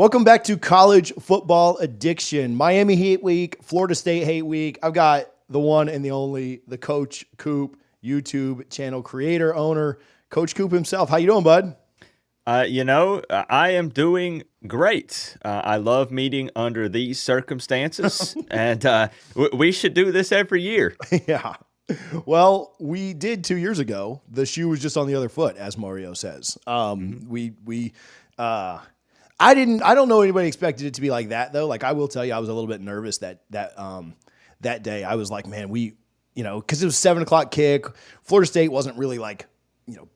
Welcome back to College Football Addiction. Miami Hate Week, Florida State Hate Week. I've got the one and the only, the Coach Coop YouTube channel creator, owner, Coach Coop himself. How you doing, bud? I am doing great. I love meeting under these circumstances, and we should do this every year. Yeah. Well, we did 2 years ago. The shoe was just on the other foot, as Mario says. I don't know anybody expected it to be like that though. Like I will tell you, I was a little bit nervous that day. I was like, man, because it was 7 o'clock kick. Florida State wasn't really like,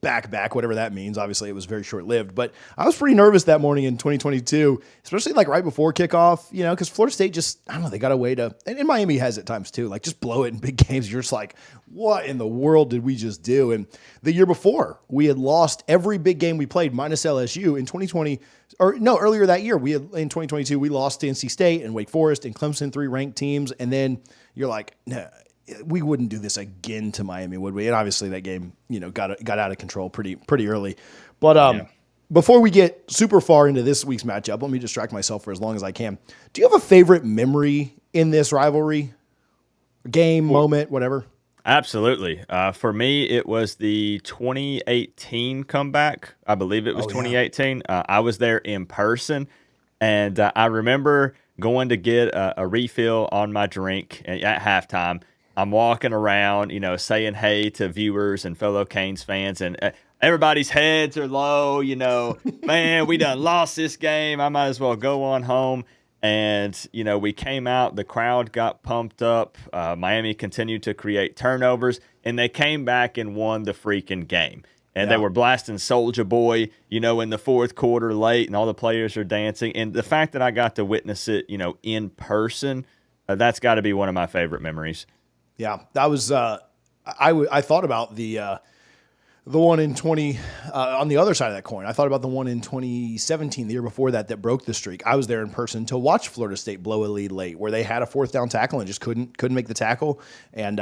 back, whatever that means. Obviously, it was very short lived, but I was pretty nervous that morning in 2022, especially like right before kickoff, because Florida State just, I don't know, they got a way to, and Miami has at times too, like just blow it in big games. You're just like, what in the world did we just do? And the year before, we had lost every big game we played minus LSU in 2020, earlier that year, in 2022, we lost to NC State and Wake Forest and Clemson, 3 ranked teams. And then you're like, nah, we wouldn't do this again to Miami, would we? And obviously that game, got out of control pretty early. But before we get super far into this week's matchup, let me distract myself for as long as I can. Do you have a favorite memory in this rivalry? Game, moment, whatever? Absolutely. For me, it was the 2018 comeback. I believe it was 2018. I was there in person, and I remember going to get a refill on my drink at halftime. I'm walking around, saying hey to viewers and fellow Canes fans, and everybody's heads are low, man, we done lost this game. I might as well go on home. And, we came out, the crowd got pumped up. Miami continued to create turnovers, and they came back and won the freaking game. And they were blasting Soulja Boy, in the fourth quarter late, and all the players are dancing. And the fact that I got to witness it, in person, that's got to be one of my favorite memories. Yeah, that was. I thought about the one in 20 on the other side of that coin. I thought about the one in 2017, the year before that broke the streak. I was there in person to watch Florida State blow a lead late, where they had a 4th down tackle and just couldn't make the tackle. And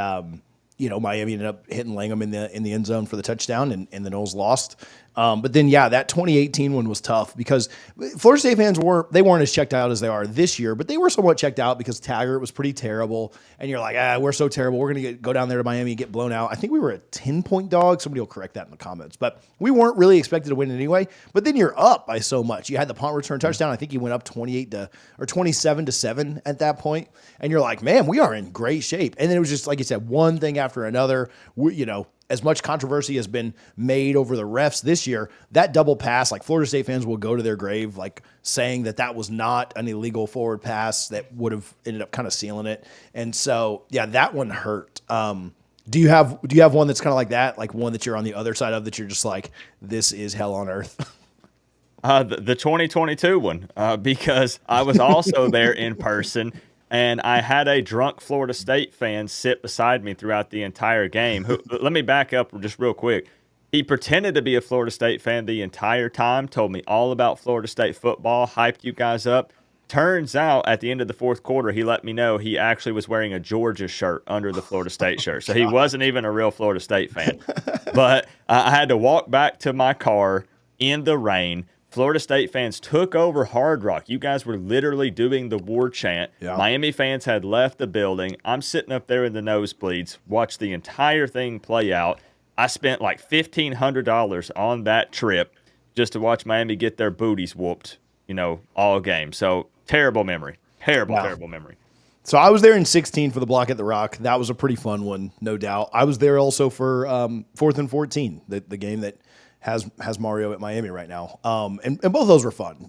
Miami ended up hitting Langham in the end zone for the touchdown, and the Noles lost. But then, that 2018 one was tough because Florida State fans weren't as checked out as they are this year, but they were somewhat checked out because Taggart was pretty terrible. And you're like, we're so terrible. We're going to go down there to Miami and get blown out. I think we were a 10-point dog. Somebody will correct that in the comments. But we weren't really expected to win anyway. But then you're up by so much. You had the punt return touchdown. I think you went up 27-7 at that point. And you're like, man, we are in great shape. And then it was just, like you said, one thing after another. As much controversy has been made over the refs this year, that double pass, like Florida State fans will go to their grave, like saying that was not an illegal forward pass that would have ended up kind of sealing it. And so, that one hurt. Do you have one that's kind of like that? Like one that you're on the other side of that you're just like, this is hell on earth? The 2022 one, because I was also there in person. And I had a drunk Florida State fan sit beside me throughout the entire game. Let me back up just real quick. He pretended to be a Florida State fan the entire time, told me all about Florida State football, hyped you guys up. Turns out at the end of the fourth quarter, he let me know he actually was wearing a Georgia shirt under the Florida State shirt. So he wasn't even a real Florida State fan. But I had to walk back to my car in the rain. Florida State fans took over Hard Rock. You guys were literally doing the war chant. Yeah. Miami fans had left the building. I'm sitting up there in the nosebleeds, watched the entire thing play out. I spent like $1,500 on that trip just to watch Miami get their booties whooped, all game. So terrible memory. Terrible memory. So I was there in 16 for the block at the Rock. That was a pretty fun one, no doubt. I was there also for 4th and 14, the game that has Mario at Miami right now. And both of those were fun.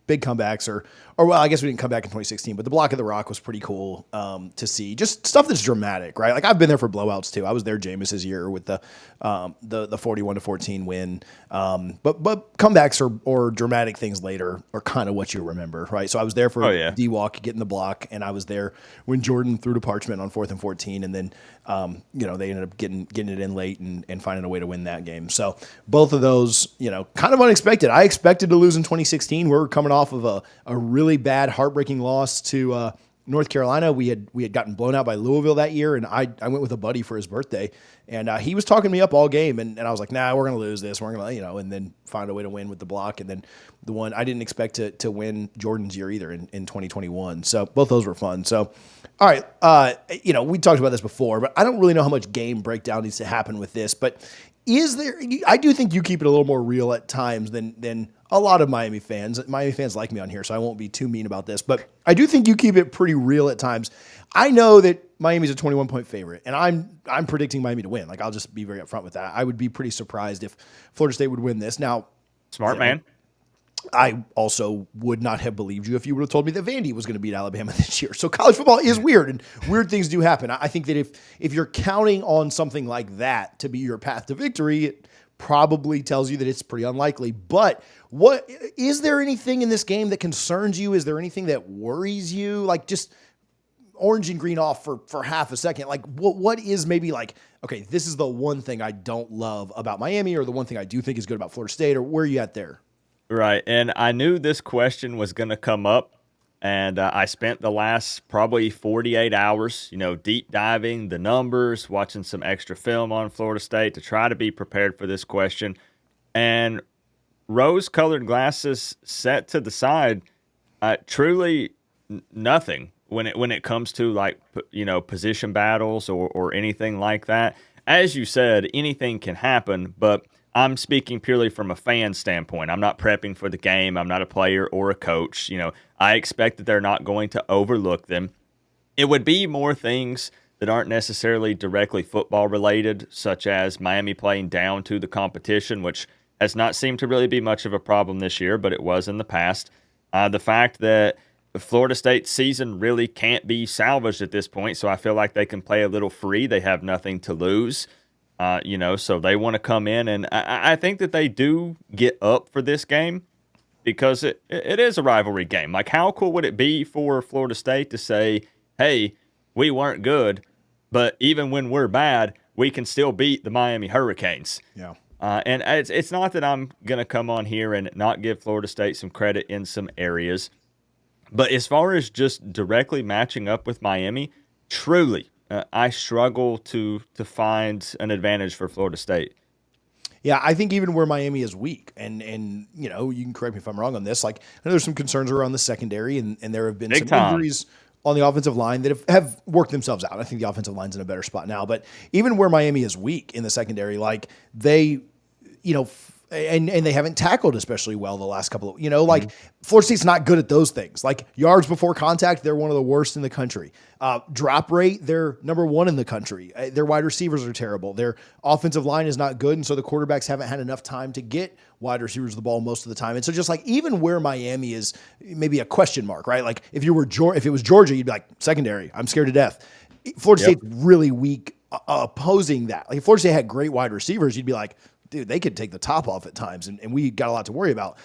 Big comebacks or well, I guess we didn't come back in 2016, but the block of the Rock was pretty cool to see. Just stuff that's dramatic, right? Like I've been there for blowouts too. I was there Jameis's year with the 41-14 win. But comebacks or dramatic things later are kind of what you remember, right? So I was there for D-Walk getting the block, and I was there when Jordan threw to Parchment on 4th and 14, and then they ended up getting it in late and finding a way to win that game. So both of those, kind of unexpected. I expected to lose in 2016. We were coming off of a really bad, heartbreaking loss to North Carolina, we had gotten blown out by Louisville that year, and I went with a buddy for his birthday, and he was talking me up all game, and I was like, nah, we're gonna lose this, we're gonna and then find a way to win with the block, and then the one I didn't expect to win Jordan's year either in 2021. So both those were fun. So all right, we talked about this before, but I don't really know how much game breakdown needs to happen with this, but is there? I do think you keep it a little more real at times than a lot of Miami fans. Miami fans like me on here, so I won't be too mean about this. But I do think you keep it pretty real at times. I know that Miami's a 21-point favorite, and I'm predicting Miami to win. Like, I'll just be very upfront with that. I would be pretty surprised if Florida State would win this. Now, smart man. I also would not have believed you if you would have told me that Vandy was going to beat Alabama this year. So college football is weird, and weird things do happen. I think that if you're counting on something like that to be your path to victory, it probably tells you that it's pretty unlikely. But what is there anything in this game that concerns you? Is there anything that worries you? Like, just orange and green off for half a second. Like, what is maybe like, okay, this is the one thing I don't love about Miami, or the one thing I do think is good about Florida State, or where are you at there? Right, and I knew this question was going to come up, and I spent the last probably 48 hours, deep diving the numbers, watching some extra film on Florida State to try to be prepared for this question. And rose-colored glasses set to the side, truly nothing when it comes to position battles or anything like that. As you said, anything can happen, but I'm speaking purely from a fan standpoint. I'm not prepping for the game. I'm not a player or a coach. I expect that they're not going to overlook them. It would be more things that aren't necessarily directly football related, such as Miami playing down to the competition, which has not seemed to really be much of a problem this year, but it was in the past. The fact that the Florida State season really can't be salvaged at this point, so I feel like they can play a little free. They have nothing to lose. So they want to come in, and I think that they do get up for this game because it is a rivalry game. Like, how cool would it be for Florida State to say, hey, we weren't good, but even when we're bad, we can still beat the Miami Hurricanes. Yeah. And it's not that I'm going to come on here and not give Florida State some credit in some areas, but as far as just directly matching up with Miami, truly, I struggle to find an advantage for Florida State. Yeah, I think even where Miami is weak, and you can correct me if I'm wrong on this, like, I know there's some concerns around the secondary, and there have been some injuries on the offensive line that have worked themselves out. I think the offensive line's in a better spot now, but even where Miami is weak in the secondary, like, they, and they haven't tackled especially well the last couple of, Florida State's not good at those things. Like, yards before contact, they're one of the worst in the country. Drop rate, they're number one in the country. Their wide receivers are terrible. Their offensive line is not good, and so the quarterbacks haven't had enough time to get wide receivers the ball most of the time. And so just like even where Miami is maybe a question mark, right? Like if it was Georgia, you'd be like, secondary, I'm scared to death. Florida State's really weak opposing that. Like if Florida State had great wide receivers, you'd be like, dude, they could take the top off at times, and we got a lot to worry about.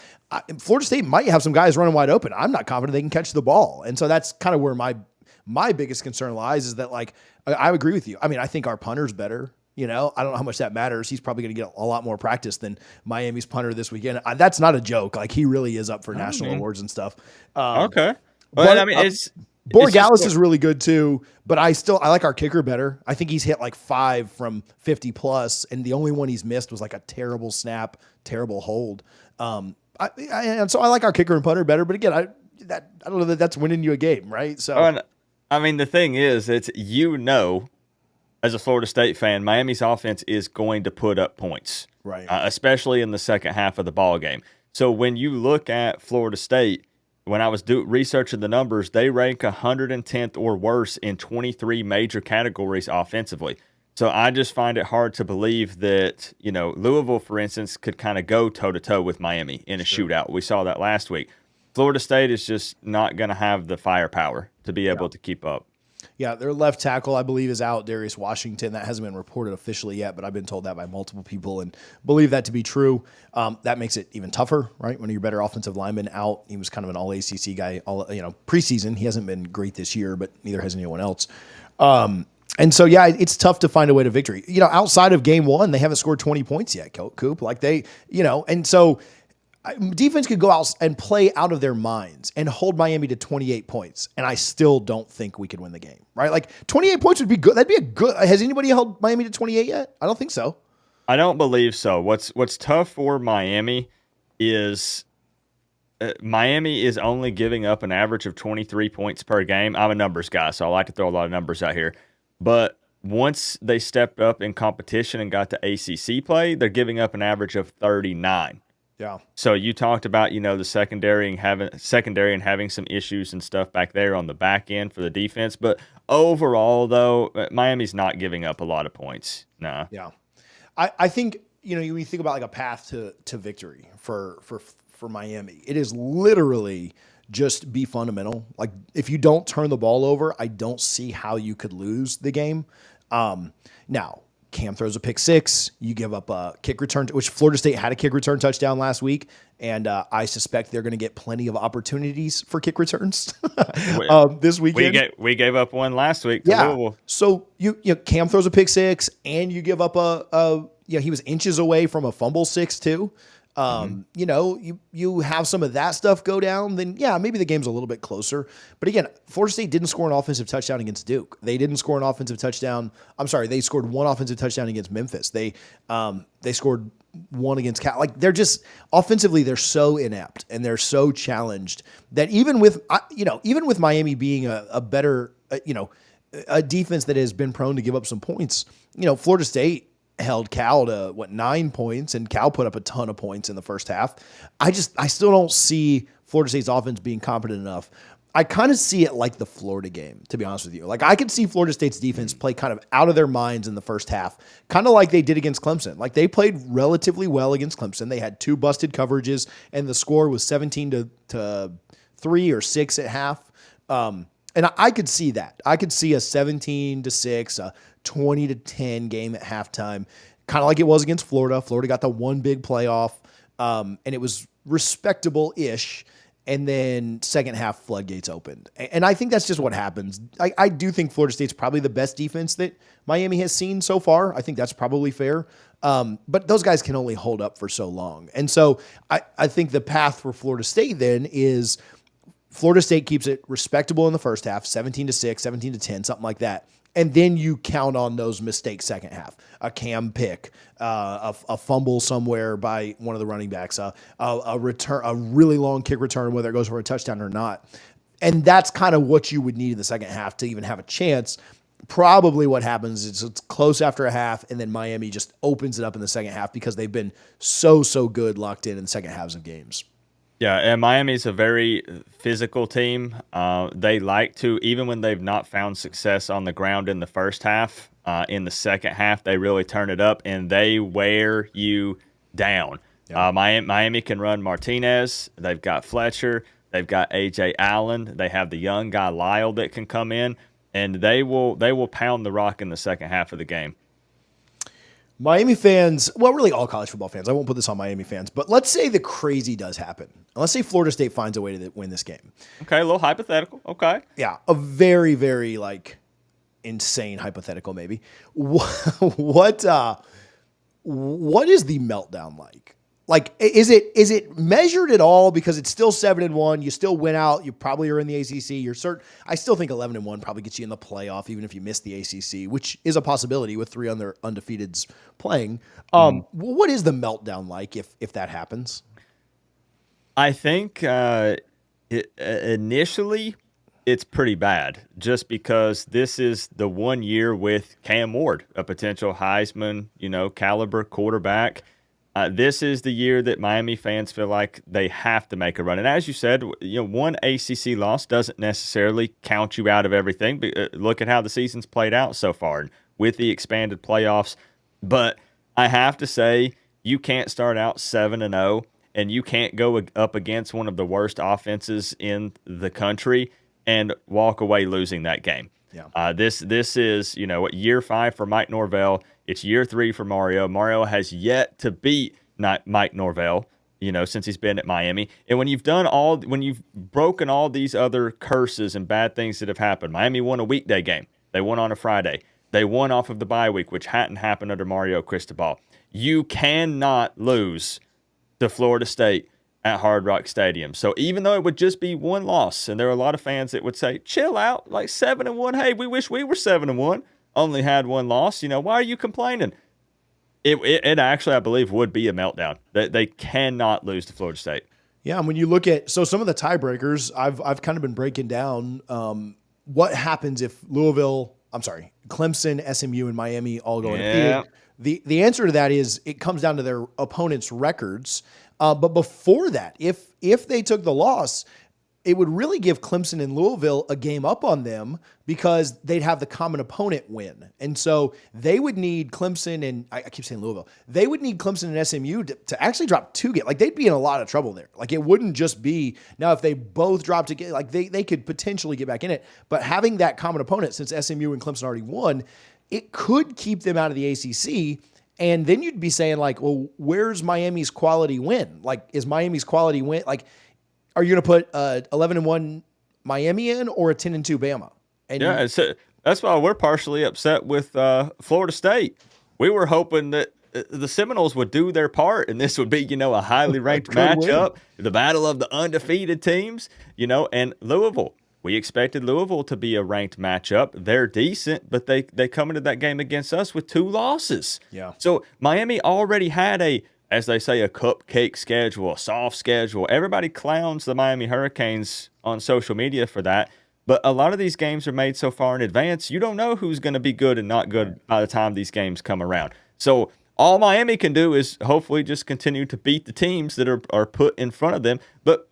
Florida State might have some guys running wide open. I'm not confident they can catch the ball. And so that's kind of where my biggest concern lies, is that, like, I agree with you. I mean, I think our punter's better. I don't know how much that matters. He's probably going to get a lot more practice than Miami's punter this weekend. That's not a joke. Like, he really is up for national awards and stuff. Okay. But I mean, Borregales is really good too, but I like our kicker better. I think he's hit like 5 from 50 plus, and the only one he's missed was like a terrible snap, terrible hold. And so I like our kicker and punter better, but again, I don't know that that's winning you a game, right? So, I mean, the thing is, it's as a Florida State fan, Miami's offense is going to put up points, right? Especially in the second half of the ball game. So when you look at Florida State, when I was researching the numbers, they rank 110th or worse in 23 major categories offensively. So I just find it hard to believe that, Louisville, for instance, could kind of go toe-to-toe with Miami in a shootout. We saw that last week. Florida State is just not going to have the firepower to be able to keep up. Yeah, their left tackle, I believe, is out, Darius Washington. That hasn't been reported officially yet, but I've been told that by multiple people and believe that to be true. That makes it even tougher, right? When your better offensive lineman out, he was kind of an all-ACC guy, preseason. He hasn't been great this year, but neither has anyone else. And so, yeah, it's tough to find a way to victory. Outside of game one, they haven't scored 20 points yet, Coach Coop. Like and so defense could go out and play out of their minds and hold Miami to 28 points, and I still don't think we could win the game, right? Like 28 points would be good. That'd be a good. Has anybody held Miami to 28 yet? I don't think so. I don't believe so. What's tough for Miami is Miami is only giving up an average of 23 points per game. I'm a numbers guy, so I like to throw a lot of numbers out here. But once they stepped up in competition and got to ACC play, they're giving up an average of 39. Yeah. So you talked about, the secondary and having some issues and stuff back there on the back end for the defense. But overall, though, Miami's not giving up a lot of points. Nah. Yeah. I think, when you think about like a path to victory for Miami, it is literally just be fundamental. Like if you don't turn the ball over, I don't see how you could lose the game. Now, Cam throws a pick six. You give up a kick return, which Florida State had a kick return touchdown last week, and I suspect they're going to get plenty of opportunities for kick returns this weekend. We gave up one last week. Yeah. So you Cam throws a pick six, and you give up he was inches away from a fumble six too. You have some of that stuff go down, then maybe the game's a little bit closer. But again, Florida State didn't score an offensive touchdown against Duke. They didn't score an offensive touchdown. I'm sorry, they scored one offensive touchdown against Memphis. They scored one against Cal. Like they're just offensively, they're so inept and they're so challenged that even with Miami being a better, a defense that has been prone to give up some points, Florida State held Cal to 9 points, and Cal put up a ton of points in the first half. I still don't see Florida State's offense being competent enough. I kind of see it like the Florida game, to be honest with you. Like I could see Florida State's defense play kind of out of their minds in the first half, kind of like they did against Clemson. Like they played relatively well against Clemson. They had 2 busted coverages, and the score was 17 to 3 or 6 at half. And I could see that. I could see a 17 to 6, a 20 to 10 game at halftime, kind of like it was against Florida. Florida got the one big playoff, and it was respectable-ish. And then second half floodgates opened. And I think that's just what happens. I do think Florida State's probably the best defense that Miami has seen so far. I think that's probably fair. But those guys can only hold up for so long. And so I think the path for Florida State then is Florida State keeps it respectable in the first half, 17 to 6, 17 to 10, something like that. And then you count on those mistakes second half. A Cam pick, a fumble somewhere by one of the running backs, a return, a really long kick return, whether it goes for a touchdown or not. And that's kind of what you would need in the second half to even have a chance. Probably what happens is it's close after a half, and then Miami just opens it up in the second half because they've been so good locked in the second halves of games. Yeah, and Miami's a very physical team. They like to, even when they've not found success on the ground in the first half, in the second half, they really turn it up and they wear you down. Yeah. Miami can run Martinez. They've got Fletcher. They've got A.J. Allen. They have the young guy Lyle that can come in, and they will pound the rock in the second half of the game. Miami fans, well, really all college football fans, I won't put this on Miami fans, but let's say the crazy does happen. Let's say Florida State finds a way to win this game. Okay, a little hypothetical. Okay. Yeah, a very, very, insane hypothetical maybe. What is the meltdown like? Like, is it measured at all? Because it's still 7-1. You still win out. You probably are in the ACC. You're certain. I still think 11-1 probably gets you in the playoff, even if you miss the ACC, which is a possibility with 3 other undefeateds playing. What is the meltdown like if that happens? I think initially it's pretty bad, just because this is the 1 year with Cam Ward, a potential Heisman, caliber quarterback. This is the year that Miami fans feel like they have to make a run. And as you said, one ACC loss doesn't necessarily count you out of everything. But look at how the season's played out so far with the expanded playoffs. But I have to say, you can't start out 7-0, and you can't go up against one of the worst offenses in the country and walk away losing that game. Yeah. This is, year 5 for Mike Norvell. It's year 3 for Mario. Mario has yet to beat Mike Norvell, since he's been at Miami. And when you've broken all these other curses and bad things that have happened, Miami won a weekday game. They won on a Friday. They won off of the bye week, which hadn't happened under Mario Cristobal. You cannot lose to Florida State at Hard Rock Stadium. So even though it would just be one loss, and there are a lot of fans that would say, chill out, like 7-1. Hey, we wish we were 7-1, only had one loss. Why are you complaining? It actually, I believe, would be a meltdown. They cannot lose to Florida State. Yeah, and when you look at some of the tiebreakers, I've kind of been breaking down what happens if Clemson, SMU, and Miami all go undefeated. The answer to that is it comes down to their opponents' records. But before that, if they took the loss, it would really give Clemson and Louisville a game up on them because they'd have the common opponent win. And so they would need Clemson and I keep saying Louisville. They would need Clemson and SMU to actually drop 2 games. Like they'd be in a lot of trouble there. Like it wouldn't just be now if they both dropped a game, like they could potentially get back in it. But having that common opponent, since SMU and Clemson already won, it could keep them out of the ACC. And then you'd be saying like, well, where's Miami's quality win? Like, is Miami's quality win? Like, are you going to put 11-1 Miami in or a 10-2 Bama? And that's why we're partially upset with Florida State. We were hoping that the Seminoles would do their part, and this would be, a highly ranked matchup, the battle of the undefeated teams, and Louisville. We expected Louisville to be a ranked matchup. They're decent, but they come into that game against us with 2 losses. Yeah. So Miami already had as they say, a cupcake schedule, a soft schedule. Everybody clowns the Miami Hurricanes on social media for that. But a lot of these games are made so far in advance, you don't know who's going to be good and not good by the time these games come around. So all Miami can do is hopefully just continue to beat the teams that are put in front of them. But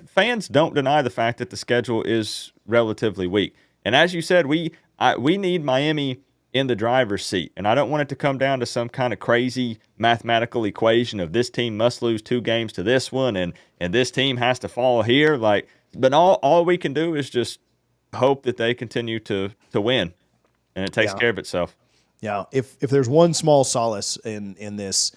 fans don't deny the fact that the schedule is relatively weak. And as you said, we need Miami in the driver's seat. And I don't want it to come down to some kind of crazy mathematical equation of this team must lose 2 games to this one and this team has to fall here. But all we can do is just hope that they continue to win, and it takes care of itself. Yeah, if there's one small solace in this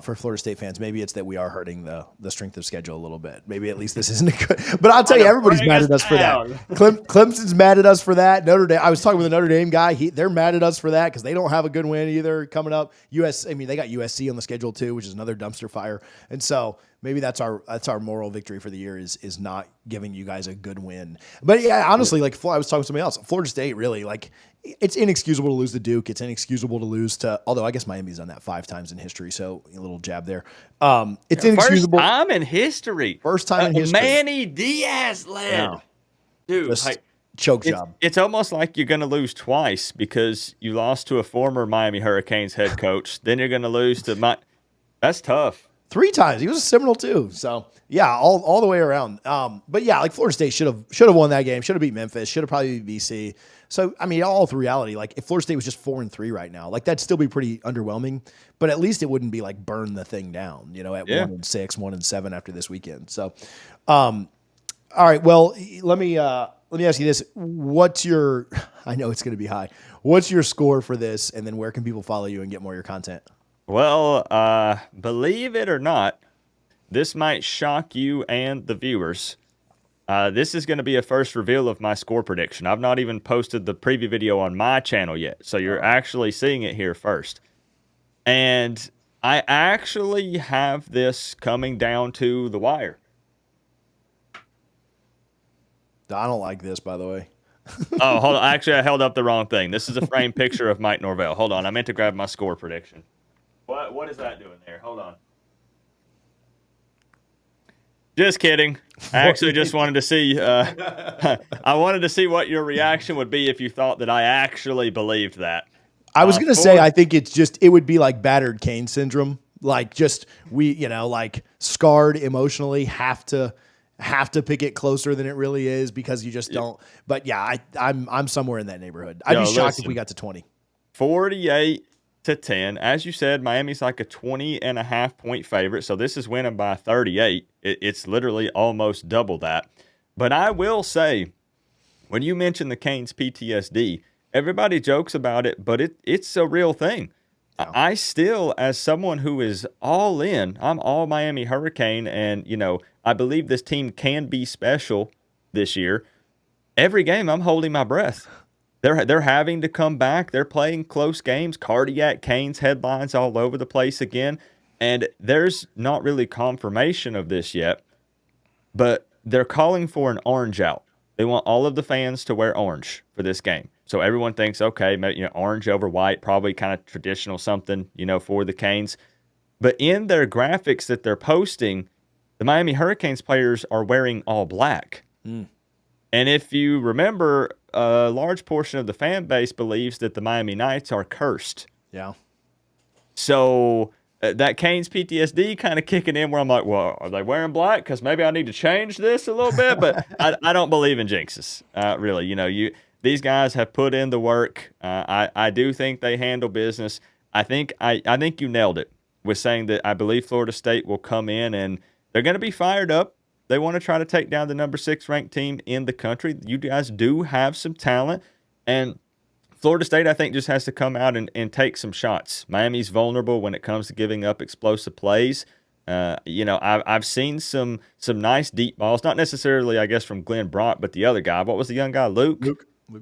for Florida State fans, maybe it's that we are hurting the strength of schedule a little bit. Maybe at least this isn't a good. But I'll tell you, everybody's mad at us for that. Clemson's mad at us for that. Notre Dame. I was talking with a Notre Dame guy. They're mad at us for that because they don't have a good win either coming up. They got USC on the schedule too, which is another dumpster fire. And so maybe that's our moral victory for the year is not giving you guys a good win. But yeah, honestly, I was talking to somebody else. Florida State really it's inexcusable to lose to Duke. It's inexcusable to lose to, although I guess Miami's done that 5 times in history. So a little jab there. It's inexcusable. First time in history. First time in history. Manny Diaz led. Yeah. Dude, choke job. It's almost like you're going to lose twice because you lost to a former Miami Hurricanes head coach. Then you're going to lose to that's tough. 3 times. He was a Seminole too. So yeah, all the way around. But yeah, Florida State should have won that game. Should have beat Memphis. Should have probably beat BC. So all through reality, if Florida State was just 4-3 right now, that'd still be pretty underwhelming. But at least it wouldn't be burn the thing down, at 1-6, 1-7 after this weekend. So, all right. Well, let me ask you this: I know it's going to be high. What's your score for this? And then where can people follow you and get more of your content? Well, believe it or not, this might shock you and the viewers. This is going to be a first reveal of my score prediction. I've not even posted the preview video on my channel yet, so you're actually seeing it here first. And I actually have this coming down to the wire. I don't like this, by the way. Oh, hold on. Actually, I held up the wrong thing. This is a framed picture of Mike Norvell. Hold on. I meant to grab my score prediction. What is that doing there? Hold on. Just kidding. I actually just wanted to see. I wanted to see what your reaction would be if you thought that I actually believed that. I was going to say I think it would be like battered Kane syndrome, scarred emotionally, have to pick it closer than it really is because you just don't. But yeah, I'm somewhere in that neighborhood. I'd be shocked if we got to 20. 48-10. As you said, Miami's like a 20.5 point favorite. So this is winning by 38. It's literally almost double that. But I will say, when you mention the Canes PTSD, everybody jokes about it, but it's a real thing. Yeah. I still, as someone who is all in, I'm all Miami Hurricane, and, I believe this team can be special this year. Every game, I'm holding my breath. They're having to come back. They're playing close games. Cardiac Canes headlines all over the place again. And there's not really confirmation of this yet, but they're calling for an orange out. They want all of the fans to wear orange for this game. So everyone thinks, okay, orange over white, probably kind of traditional something, for the Canes. But in their graphics that they're posting, the Miami Hurricanes players are wearing all black. And if you remember, a large portion of the fan base believes that the Miami Knights are cursed. Yeah. So that Canes PTSD kind of kicking in where I'm like, well, are they wearing black? Because maybe I need to change this a little bit. But I don't believe in jinxes, really. These guys have put in the work. I do think they handle business. I think you nailed it with saying that I believe Florida State will come in and they're going to be fired up. They want to try to take down the number 6 ranked team in the country. You guys do have some talent. And Florida State, I think, just has to come out and take some shots. Miami's vulnerable when it comes to giving up explosive plays. I've seen some nice deep balls, not necessarily, I guess, from Glenn Brock, but the other guy. What was the young guy, Luke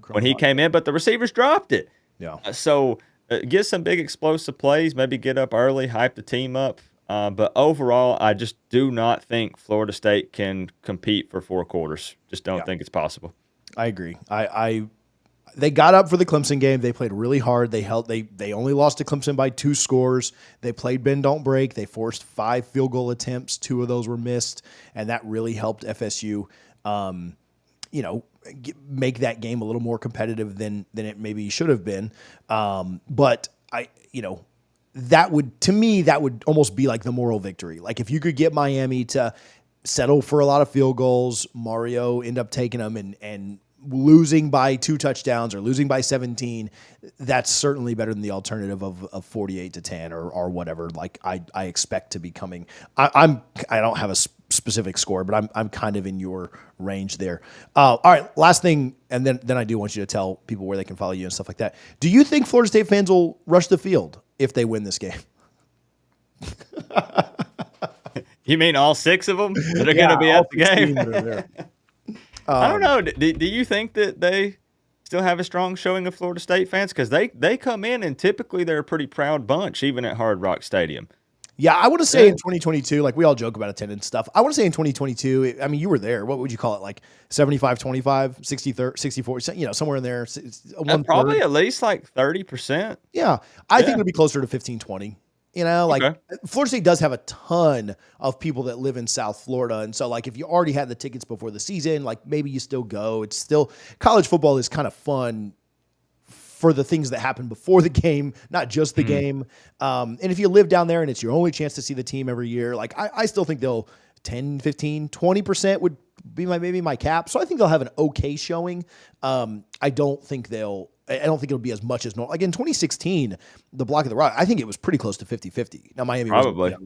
when he came in, but the receivers dropped it. Yeah. So get some big explosive plays, maybe get up early, hype the team up. But overall, I just do not think Florida State can compete for 4 quarters. Just don't think it's possible. I agree. They got up for the Clemson game. They played really hard. They only lost to Clemson by 2 scores. They played bend don't break. They forced 5 field goal attempts. 2 of those were missed, and that really helped FSU. Make that game a little more competitive than it maybe should have been. But that would almost be like the moral victory. Like if you could get Miami to settle for a lot of field goals, Mario end up taking them and losing by 2 touchdowns or losing by 17, that's certainly better than the alternative of 48-10 or whatever. Like I expect to be coming. I don't have a specific score, but I'm kind of in your range there. All right, last thing, and then I do want you to tell people where they can follow you and stuff like that. Do you think Florida State fans will rush the field if they win this game? You mean all 6 of them that are going to be at the game? I don't know. Do you think that they still have a strong showing of Florida State fans? Because they come in and typically they're a pretty proud bunch, even at Hard Rock Stadium. Yeah, I want to say in 2022, like we all joke about attendance stuff. I want to say in 2022, I mean, you were there. What would you call it? Like 75-25, 60-64, somewhere in there. Probably at least like 30%. Yeah, I think it'll be closer to 15-20. Florida State does have a ton of people that live in South Florida. And so like, if you already had the tickets before the season, like maybe you still go. It's still college football is kind of fun for the things that happen before the game, not just the game. And if you live down there and it's your only chance to see the team every year, like I still think they'll 10, 15, 20% would be maybe my cap. So I think they'll have an okay showing. I don't think it'll be as much as normal. Like in 2016, the Block of the Rock, I think it was pretty close to 50-50. Now Miami probably.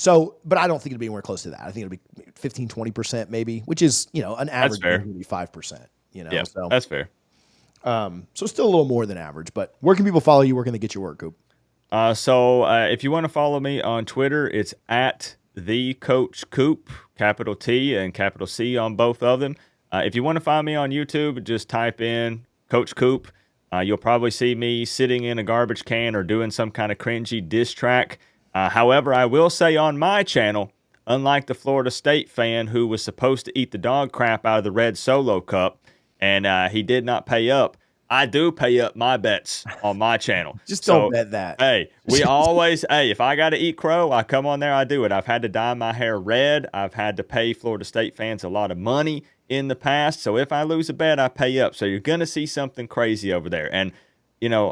But I don't think it'll be anywhere close to that. I think it'll be 15, 20% maybe, which is, an average maybe 5%, Yeah, so that's fair. So still a little more than average, but where can people follow you? Where can they get your work, Coop? So if you want to follow me on Twitter, it's at the Coach Coop, capital T and capital C on both of them. If you want to find me on YouTube, just type in Coach Coop. You'll probably see me sitting in a garbage can or doing some kind of cringy diss track. However, I will say on my channel, unlike the Florida State fan who was supposed to eat the dog crap out of the red Solo Cup, and he did not pay up, I do pay up my bets on my channel. Just don't bet that. Hey, if I got to eat crow, I come on there, I do it. I've had to dye my hair red. I've had to pay Florida State fans a lot of money in the past. So if I lose a bet, I pay up. So you're going to see something crazy over there. And,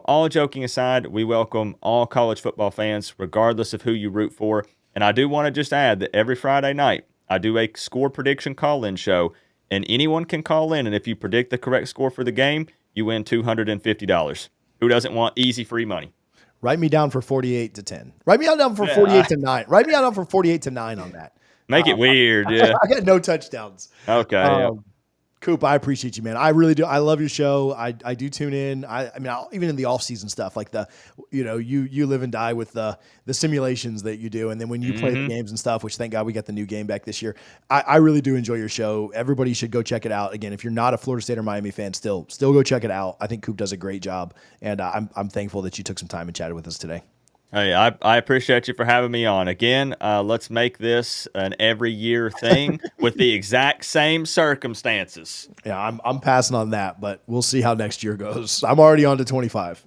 all joking aside, we welcome all college football fans, regardless of who you root for. And I do want to just add that every Friday night, I do a score prediction call-in show, and anyone can call in. And if you predict the correct score for the game, you win $250. Who doesn't want easy free money? Write me down for 48-10. Write me down for 48-9. Write me down for 48-9 on that. Make it weird. Yeah. I got no touchdowns. Okay. Coop, I appreciate you, man. I really do. I love your show. I do tune in. Even in the off season stuff, like you live and die with the simulations that you do. And then when you play the games and stuff, which thank God we got the new game back this year. I really do enjoy your show. Everybody should go check it out. Again, if you're not a Florida State or Miami fan, still go check it out. I think Coop does a great job. And I'm thankful that you took some time and chatted with us today. Hey, I appreciate you for having me on again. Let's make this an every year thing with the exact same circumstances. Yeah, I'm passing on that, but we'll see how next year goes. I'm already on to 25.